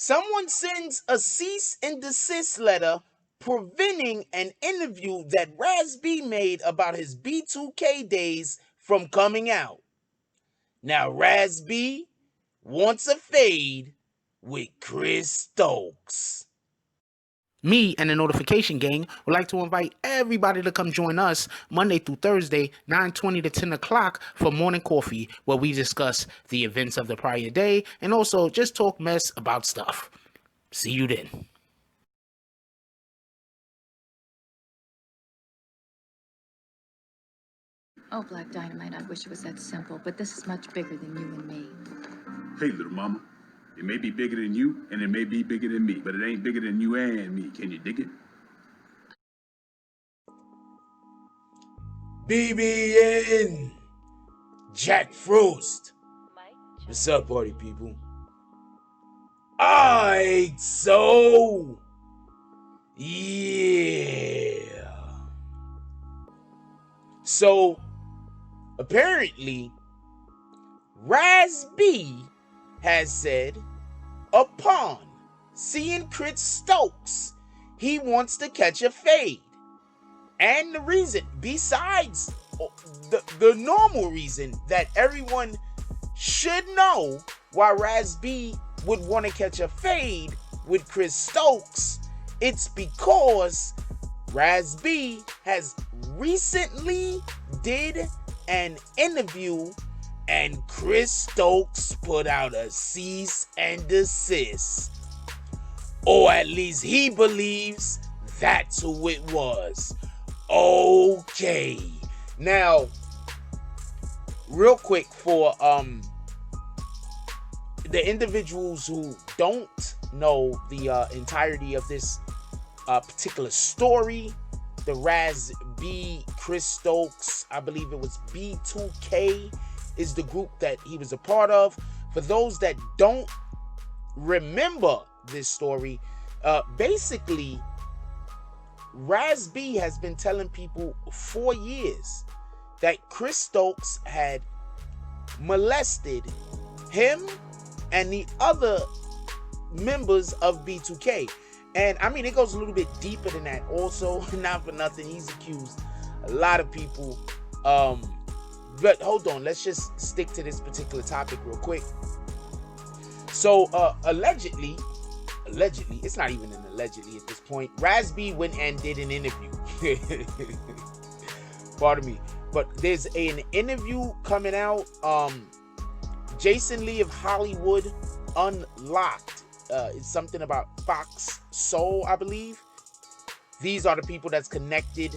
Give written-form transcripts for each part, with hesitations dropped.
Someone sends a cease and desist letter preventing an interview that Raz B made about his B2K days from coming out. Now Raz B wants a fade with Chris Stokes. Me and the Notification Gang would like to invite everybody to come join us Monday through Thursday, 9:20 to 10 o'clock for Morning Coffee, where we discuss the events of the prior day and also just talk mess about stuff. See you then. Oh, Black Dynamite, I wish it was that simple, but this is much bigger than you and me. Hey, little mama. It may be bigger than you, and it may be bigger than me, but it ain't bigger than you and me. Can you dig it? BBN Jack Frost. What's up, party people? Alright, so yeah. So apparently, Raz B has said upon seeing Chris Stokes, he wants to catch a fade. And the reason, besides the normal reason that everyone should know why Raz B would want to catch a fade with Chris Stokes, it's because Raz B has recently did an interview and Chris Stokes put out a cease and desist. Or at least he believes that's who it was. Okay. Now, real quick for the individuals who don't know the entirety of this particular story, the Raz B, Chris Stokes, I believe it was B2K, is the group that he was a part of. For those that don't remember this story, basically, Raz B has been telling people for years that Chris Stokes had molested him and the other members of B2K. And I mean, it goes a little bit deeper than that also. Not for nothing, he's accused a lot of people. But hold on, let's just stick to this particular topic real quick. So allegedly, it's not even an allegedly at this point, Raz B went and did an interview. Pardon me. But there's an interview coming out. Jason Lee of Hollywood Unlocked. It's something about Fox Soul, I believe. These are the people that's connected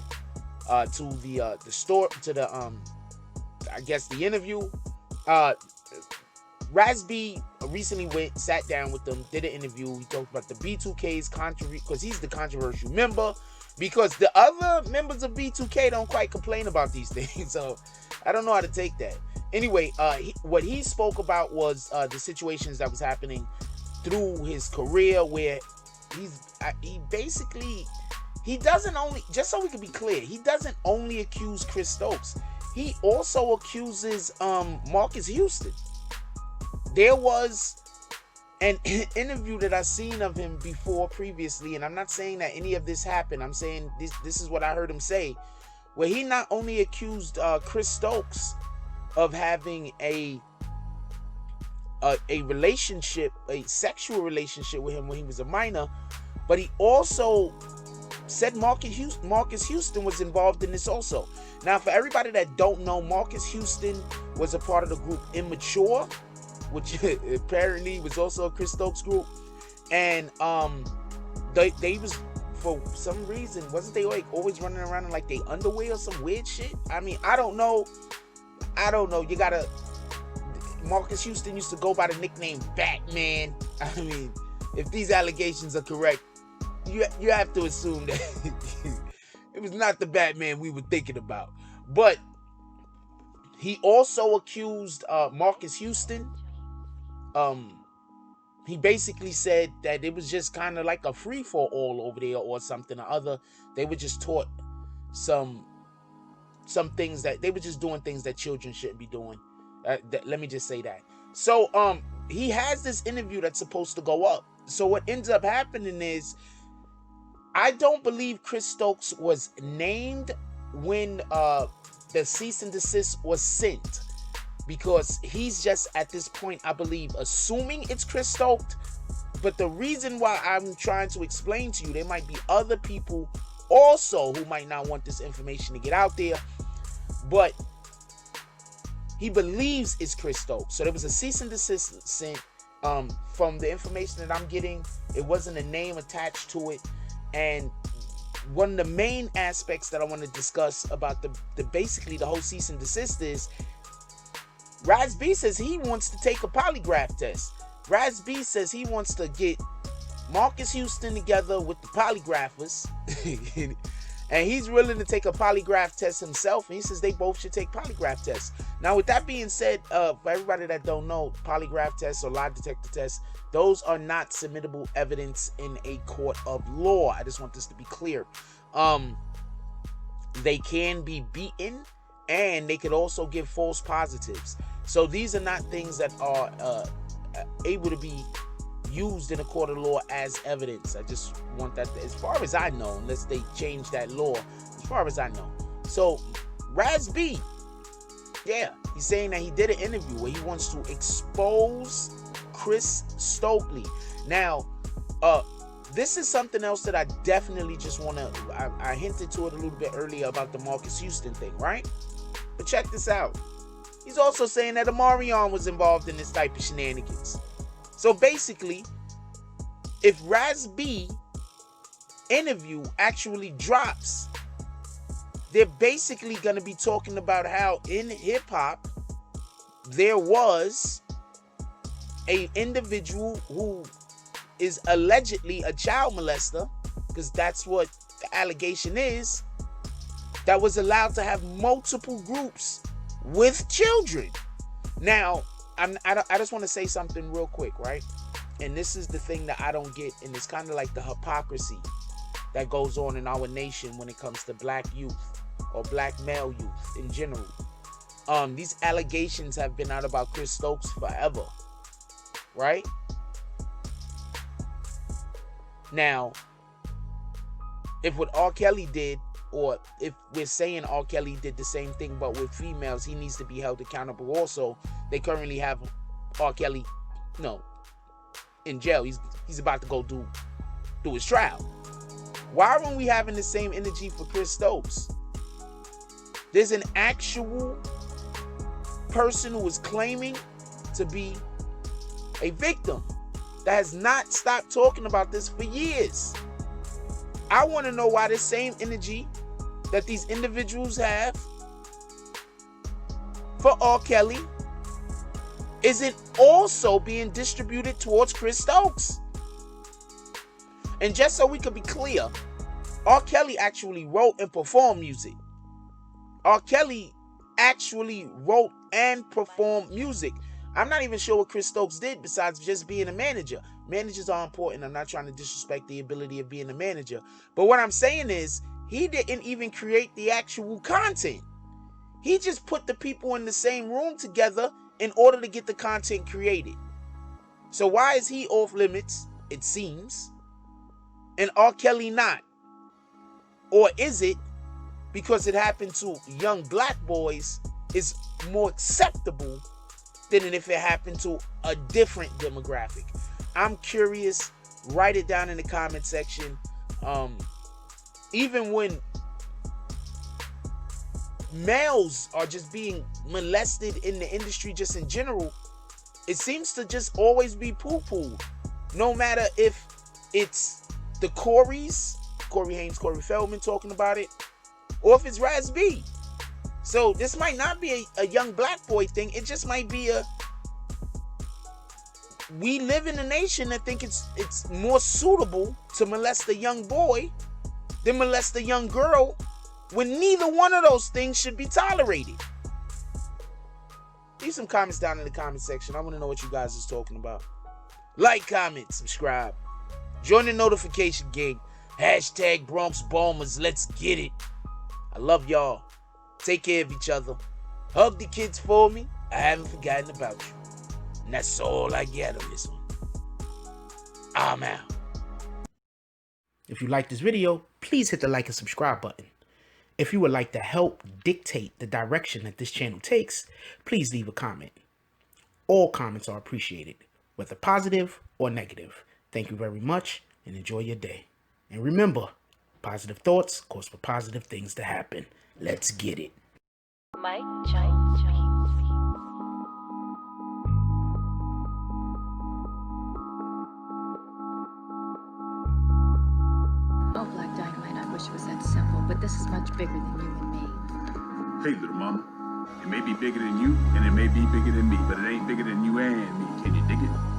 to the store, to the I guess the interview. Raz B recently sat down with them, did an interview. He talked about the B2K's controversy, because he's the controversial member, because the other members of B2K don't quite complain about these things. So I don't know how to take that. Anyway, what he spoke about was the situations that was happening through his career, where he basically, he doesn't only, just so we can be clear, he doesn't only accuse Chris Stokes. He also accuses Marcus Houston. There was an interview that I seen of him before previously, and I'm not saying that any of this happened. I'm saying this is what I heard him say, where he not only accused Chris Stokes of having a relationship, a sexual relationship with him when he was a minor, but he also said Marcus Houston was involved in this also. Now, for everybody that don't know, Marcus Houston was a part of the group Immature, which apparently was also a Chris Stokes group. And they was, for some reason, wasn't they like always running around in like they underwear or some weird shit? I mean, I don't know. You gotta, Marcus Houston used to go by the nickname Batman. I mean, if these allegations are correct, you have to assume that it was not the Batman we were thinking about. But he also accused Marcus Houston. He basically said that it was just kind of like a free-for-all over there or something or other. They were just taught some things that they were just doing things that children shouldn't be doing. Let me just say that. So he has this interview that's supposed to go up. So what ends up happening is, I don't believe Chris Stokes was named when the cease and desist was sent, because he's just at this point, I believe, assuming it's Chris Stokes. But the reason why I'm trying to explain to you, there might be other people also who might not want this information to get out there, but he believes it's Chris Stokes. So there was a cease and desist sent. From the information that I'm getting, it wasn't a name attached to it. And one of the main aspects that I want to discuss about the basically the whole cease and desist is, Raz B says he wants to take a polygraph test. Raz B says he wants to get Marcus Houston together with the polygraphers and he's willing to take a polygraph test himself, and he says they both should take polygraph tests. Now, with that being said, for everybody that don't know, polygraph tests or lie detector tests, those are not submittable evidence in a court of law. I just want this to be clear. They can be beaten, and they could also give false positives. So these are not things that are able to be used in a court of law as evidence. I just want that, as far as I know, unless they change that law, as far as I know. So Raz B, yeah, he's saying that he did an interview where he wants to expose Chris Stokes. Now, this is something else that I definitely just want to, I hinted to it a little bit earlier about the Marcus Houston thing, right? But check this out. He's also saying that Amarion was involved in this type of shenanigans. So basically, if Raz B interview actually drops, they're basically going to be talking about how in hip-hop there was an individual who is allegedly a child molester, because that's what the allegation is, that was allowed to have multiple groups with children. Now, I just want to say something real quick, right? And this is the thing that I don't get, and it's kind of like the hypocrisy that goes on in our nation when it comes to black youth or black male youth in general. These allegations have been out about Chris Stokes forever, right? Now, if what R. Kelly did, or if we're saying R. Kelly did the same thing but with females, he needs to be held accountable also. They currently have R. Kelly, in jail. He's about to go do his trial. Why aren't we having the same energy for Chris Stokes? There's an actual person who is claiming to be a victim that has not stopped talking about this for years. I want to know why the same energy that these individuals have for R. Kelly isn't also being distributed towards Chris Stokes. And just so we could be clear, R. Kelly actually wrote and performed music. R. Kelly actually wrote and performed music. I'm not even sure what Chris Stokes did besides just being a manager. Managers are important. I'm not trying to disrespect the ability of being a manager. But what I'm saying is, he didn't even create the actual content. He just put the people in the same room together in order to get the content created. So why is he off limits, it seems, and R. Kelly not? Or is it because it happened to young black boys is more acceptable than if it happened to a different demographic? I'm curious. Write it down in the comment section. Even when males are just being molested in the industry just in general, it seems to just always be poo-poo. No matter if it's the Corys, Corey Haynes, Corey Feldman talking about it, or if it's Raz B. So this might not be a young black boy thing. It just might be we live in a nation that think it's more suitable to molest a young boy than molest a young girl, when neither one of those things should be tolerated. Leave some comments down in the comment section. I want to know what you guys is talking about. Like, comment, subscribe. Join the notification gang. Hashtag Bronx Bombers. Let's get it. I love y'all. Take care of each other. Hug the kids for me. I haven't forgotten about you. And that's all I get on this one. I'm out. If you like this video, please hit the like and subscribe button. If you would like to help dictate the direction that this channel takes, please leave a comment. All comments are appreciated, whether positive or negative. Thank you very much and enjoy your day. And remember, positive thoughts cause for positive things to happen. Let's get it. Mike Jones. Oh, Black Dynamite, I wish it was that simple, but this is much bigger than you and me. Hey, little mama. It may be bigger than you, and it may be bigger than me, but it ain't bigger than you and me. Can you dig it?